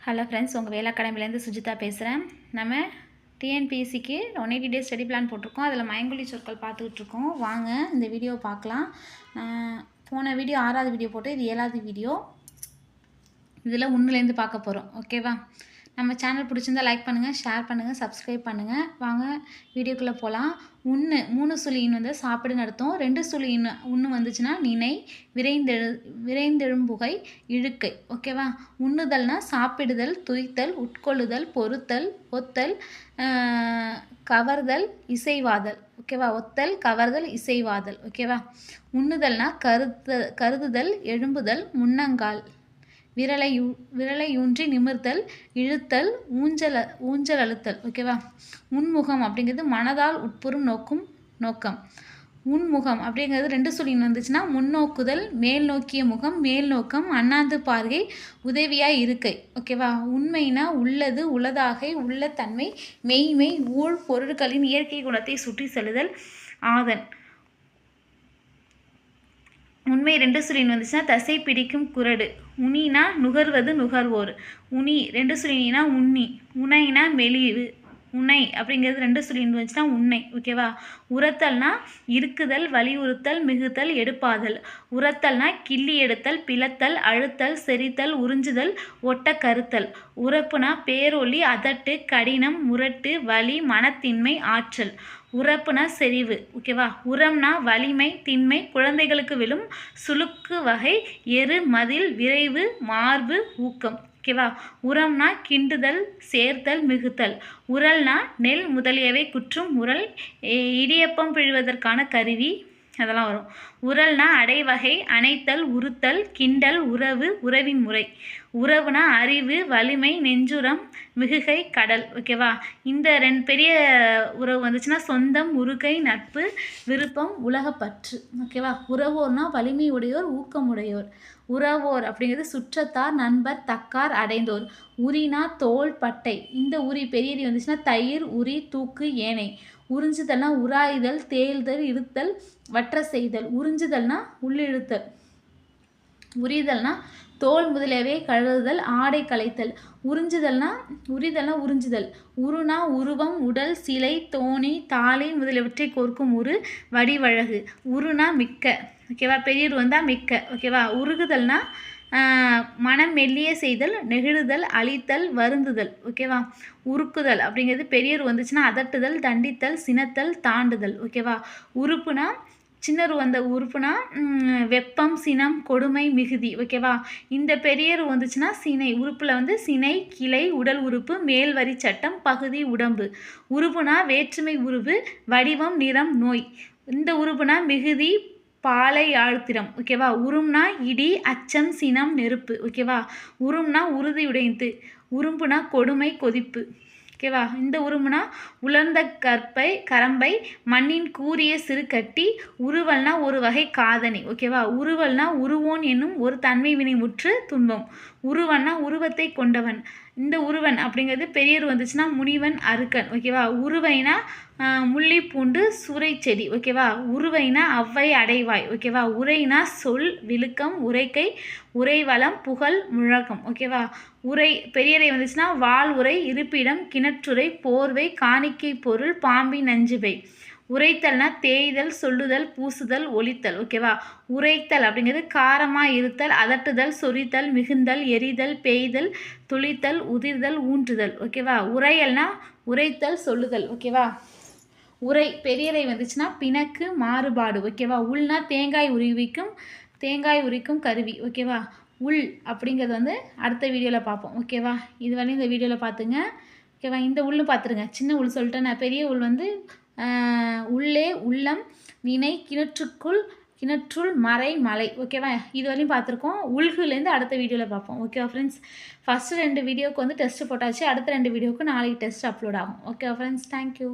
Hello friends, உங்கள் வேலை அகாடமிலேருந்து சுஜிதா பேசுகிறேன். நம்ம டிஎன்பிஎஸ்சிக்கு 180 டேஸ் ஸ்டடி பிளான் போட்டிருக்கோம். அதில் மயங்கொலி சொற்கள் பார்த்துக்கிட்ருக்கோம். வாங்க இந்த வீடியோவை பார்க்கலாம். போன வீடியோ 6வது வீடியோ போட்டு, இது 7வது வீடியோ. இதில் 1லேருந்து பார்க்க போகிறோம். ஓகேவா? நம்ம சேனல் பிடிச்சிருந்தால் லைக் பண்ணுங்கள், ஷேர் பண்ணுங்கள், சப்ஸ்கிரைப் பண்ணுங்கள். வாங்க வீடியோக்குள்ளே போகலாம். 3 சுழி இன் வந்து சாப்பிடுன்னு அர்த்தம். 2 சுழி இன் வந்துச்சுன்னா நினை, விரைந்தெழும்புகை, இழுக்கை. ஓகேவா? உண்ணுதல்னா சாப்பிடுதல், துய்த்தல், உட்கொள்ளுதல், பொறுத்தல், ஒத்தல், கவர்தல், இசைவாதல். ஓகேவா? ஒத்தல், கவர்தல், இசைவாதல். ஓகேவா? உண்ணுதல்னா கருதுதல், எழும்புதல், முன்னங்கால், விரலை ஊன்றி நிமிர்த்தல், இழுத்தல், ஊஞ்சல் அழுத்தல். ஓகேவா? உன்முகம் அப்படிங்கிறது மனதால் உட்புறம் நோக்கம். உன்முகம் அப்படிங்கிறது 2 சொல்லின் வந்துச்சுன்னா முன்னோக்குதல், மேல் நோக்கிய முகம், மேல் நோக்கம், அண்ணாந்து பார்வை, உதவியாய் இருக்கை. ஓகேவா? உண்மைனா உள்ளது, உளதாகை, உள்ள தன்மை, மெய்மை, ஊழ், பொருட்களின் இயற்கை குணத்தை சுற்றி செல்லுதல், ஆதன். உண்மை 2 சொல்லின் வந்துச்சுன்னா தசை பிடிக்கும் குரடு. உனினா நுகர்வது, நுகர்வோர். உனி 2 சொல்லினா உண்ணி. உனைனா மெலிவு. உனை அப்படிங்கிறது 2 சொல்லின் வந்துச்சுன்னா உன்னை. ஓகேவா? உரத்தல்னா இருக்குதல், வலியுறுத்தல், மிகுத்தல், எடுப்பாதல். உரத்தல்னா கிள்ளி எடுத்தல், பிளத்தல், அழுத்தல், செரித்தல், உறிஞ்சுதல், ஒட்ட கருத்தல். உரப்புனா பேரொலி, அதட்டு, கடினம், முரட்டு, வலி, மனத்தின்மை, ஆற்றல். உரப்புனா செறிவு. ஓகேவா? உரம்னா வலிமை, திண்மை, குழந்தைகளுக்கு விழும் சுளுக்கு வகை, எரு, மதில், விரைவு, மார்பு, ஊக்கம். ஓகேவா? உரம்னா கிண்டுதல், சேர்த்தல், மிகுத்தல். உரல்னா நெல் முதலியவை குற்றும். உரல் இடியப்பம் பிழிவதற்கான கருவி, அதெல்லாம் வரும். உரல்னா அடைவகை, அணைத்தல், உறுத்தல், கிண்டல், உறவு, உறவின் முறை. உறவுனா அறிவு, வலிமை, நெஞ்சுரம், மிகுகை, கடல். ஓகேவா? இந்த 2 பெரிய உறவு வந்துச்சுன்னா சொந்தம், உருகை, நட்பு, விருப்பம், உலகப்பற்று. ஓகேவா? உறவோர்னா வலிமை உடையோர், ஊக்கமுடையோர். உறவோர் அப்படிங்கிறது சுற்றத்தார், நண்பர், தக்கார், அடைந்தோர். உரினா தோல், பட்டை. இந்த உரி பெரிய வந்துச்சுன்னா தயிர், உரி, தூக்கு, ஏனை. உறிஞ்சுதல்னா உராய்தல், தேய்தல், இருத்தல், வற்ற செய்தல். உறிஞ்சுதல்னா உள்ளிழுத்தல். உரிதல்னா தோல் முதலியவை கழுவுதல், ஆடை களைத்தல். உறிஞ்சுதல்னா உறிஞ்சுதல். உருனா உருவம், உடல், சிலை, தோணி, தாலி முதலியவற்றை கோர்க்கும் உரு, வடிவழகு. உருனா மிக்க. ஓகேவா? பெரியர் வந்தால் மிக்க. ஓகேவா? உருகுதல்னா மனம் மெல்லிய செய்தல், நெகிழுதல், அழித்தல், வருந்துதல். ஓகேவா? உருக்குதல் அப்படிங்கிறது பெரியர் வந்துச்சுன்னா அதட்டுதல், தண்டித்தல், சினத்தல், தாண்டுதல். ஓகேவா? உறுப்புனா சின்னரு வந்த உறுப்புனா வெப்பம், சினம், கொடுமை, மிகுதி. ஓகேவா? இந்த பெரியரு வந்துச்சுன்னா சினை. உறுப்பில் வந்து சினை, கிளை, உடல் உறுப்பு, மேல் வரி சட்டம், பகுதி, உடம்பு. உறுப்புனா வேற்றுமை உருவு, வடிவம், நிறம், நோய். இந்த உறுப்புனா மிகுதி, பாலை, ஆழ்த்திரம். ஓகேவா? உரும்னா இடி, அச்சம், சினம், நெருப்பு. ஓகேவா? உரும்னா உறுதியுடைந்து. உறும்புனா கொடுமை, கொதிப்பு. ஓகேவா? இந்த உரும்புனா உலர்ந்த கரம்பை, மண்ணின் கூரிய சிறு கட்டி. உருவல்னா ஒரு வகை காதணி. ஓகேவா? உருவல்னா உருவோன் என்னும் ஒரு தன்மை வினை முற்று துன்பம். உருவன்னா உருவத்தை கொண்டவன். இந்த உருவன் அப்படிங்கிறது பெரியர் வந்துச்சுன்னா முனிவன், அருக்கன். ஓகேவா? உருவைனா முள்ளி பூண்டு, சூறை செடி. ஓகேவா? உருவைனா அவ்வை, அடைவாய். ஓகேவா? உரைனா சொல், விழுக்கம், உரைக்கை, உரைவளம், புகழ், முழக்கம். ஓகேவா? உரை பெரியரை வந்துச்சுன்னா வாள் உரை, இருப்பிடம், கிணற்றுரை, போர்வை, காணிக்கை பொருள், பாம்பின் நஞ்சுவை. உரைத்தல்னா தேய்தல், சொல்லுதல், பூசுதல், ஒலித்தல். ஓகேவா? உரைத்தல் அப்படிங்கிறது காரமாக இருத்தல், அதட்டுதல், சொரித்தல், மிகுந்தல், எரிதல், பெய்தல், துளித்தல், உதிர்தல், ஊன்றுதல். ஓகேவா? உரையல்னா உரைத்தல், சொல்லுதல். ஓகேவா? உரை பெரியரை வந்துச்சுன்னா பிணக்கு, மாறுபாடு. ஓகேவா? உள்னா தேங்காய் உரிக்கும் கருவி. ஓகேவா? உள் அப்படிங்கிறது வந்து அடுத்த வீடியோவில் பார்ப்போம். ஓகேவா? இது வரையும் இந்த வீடியோவில் பார்த்துங்க. ஓகேவா? இந்த உள்ளும் பார்த்துருங்க. சின்ன உள் சொல்லிட்டேன் நான். பெரிய உள் வந்து உள்ளே, உள்ளம், வினை, கிணற்றுள், மறை, மலை. ஓகேவா? இது வரையும் பார்த்துருக்கோம். உள்குலேருந்து அடுத்த வீடியோவில் பார்ப்போம். ஓகேவா ஃப்ரெண்ட்ஸ்? ஃபஸ்ட்டு 2 வீடியோவுக்கு வந்து டெஸ்ட்டு போட்டாச்சு. அடுத்த 2 வீடியோவுக்கு நாளைக்கு டெஸ்ட் அப்லோட் ஆகும். ஓகேவா ஃப்ரெண்ட்ஸ்? தேங்க்யூ.